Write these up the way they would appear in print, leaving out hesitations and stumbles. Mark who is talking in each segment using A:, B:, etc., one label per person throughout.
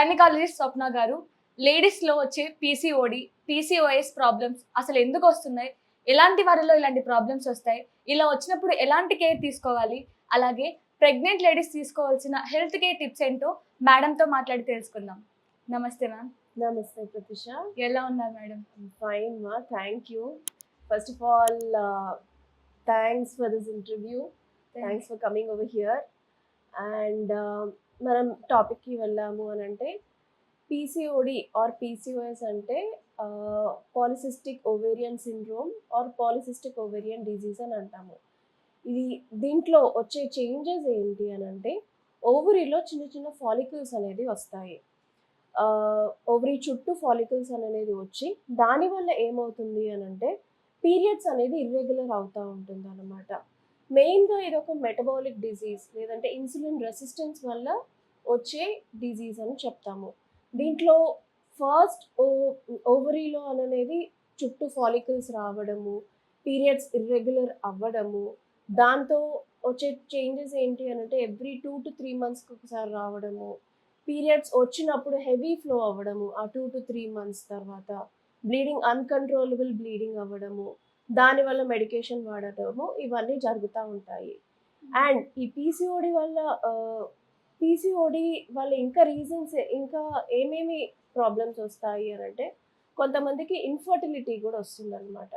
A: Gynaecologist స్వప్న గారు, లేడీస్‌లో వచ్చే పీసీఓడి, పీసీఓఎస్ ప్రాబ్లమ్స్ అసలు ఎందుకు వస్తున్నాయి? ఎలాంటి వారిలో ఇలాంటి ప్రాబ్లమ్స్ వస్తాయి? ఇలా వచ్చినప్పుడు ఎలాంటి కేర్ తీసుకోవాలి? అలాగే ప్రెగ్నెంట్ లేడీస్ తీసుకోవాల్సిన హెల్త్ కేర్ టిప్స్ ఏంటో మేడంతో మాట్లాడి తెలుసుకుందాం. నమస్తే మ్యామ్.
B: నమస్తే ప్రతిష.
A: ఎలా ఉన్నారు మేడం?
B: ఫైన్ మా, thank you. First of all, thanks for this interview. Thanks for coming over here. And మనం టాపిక్కి వెళ్ళాము అని అంటే పీసీఓడి ఆర్ పీసీఓఎస్ అంటే polycystic ovarian syndrome are polycystic ovarian disease అని అంటాము. దీంట్లో వచ్చే చేంజెస్ ఏంటి అని అంటే ఓవరీలో చిన్న చిన్న ఫాలికల్స్ అనేది వస్తాయి. ఓవరీ చుట్టూ ఫాలికల్స్ అనేది వచ్చి దానివల్ల ఏమవుతుంది అని అంటే పీరియడ్స్ అనేది ఇర్రెగ్యులర్ అవుతూ ఉంటుంది అన్నమాట. మెయిన్గా ఇది ఒక మెటబాలిక్ డిజీజ్ లేదంటే ఇన్సులిన్ రెసిస్టెన్స్ వల్ల వచ్చే డిజీజ్ అని చెప్తాము. దీంట్లో ఫస్ట్ ఓవరీలో అనేది చుట్టూ ఫాలికల్స్ రావడము, పీరియడ్స్ ఇర్రెగ్యులర్ అవ్వడము, దాంతో వచ్చే చేంజెస్ ఏంటి అని అంటే ఎవ్రీ 2 to 3 monthsకి ఒకసారి రావడము, పీరియడ్స్ వచ్చినప్పుడు హెవీ ఫ్లో అవ్వడము, ఆ 2 to 3 months తర్వాత బ్లీడింగ్, అన్కంట్రోలబుల్ బ్లీడింగ్ అవ్వడము, దానివల్ల మెడికేషన్ వాడటము, ఇవన్నీ జరుగుతూ ఉంటాయి. అండ్ ఈ పీసీఓడి వల్ల ఇంకా రీజన్స్, ఇంకా ఏమేమి ప్రాబ్లమ్స్ వస్తాయి అని అంటే కొంతమందికి ఇన్ఫర్టిలిటీ కూడా వస్తుందన్నమాట.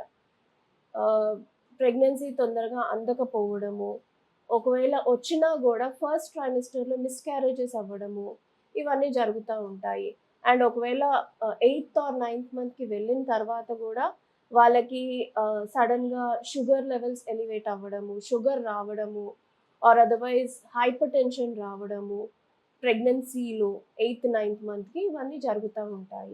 B: ప్రెగ్నెన్సీ తొందరగా అందకపోవడము, ఒకవేళ వచ్చినా కూడా ఫస్ట్ ట్రైమిస్టర్లో మిస్క్యారేజెస్ అవ్వడము, ఇవన్నీ జరుగుతూ ఉంటాయి. అండ్ ఒకవేళ 8th or 9th మంత్కి వెళ్ళిన తర్వాత కూడా వాళ్ళకి సడన్గా షుగర్ లెవెల్స్ ఎలివేట్ అవ్వడము, షుగర్ రావడము, ఆర్ అదర్వైజ్ హైపర్ టెన్షన్ రావడము ప్రెగ్నెన్సీలో 8th, 9th మంత్కి ఇవన్నీ జరుగుతూ ఉంటాయి.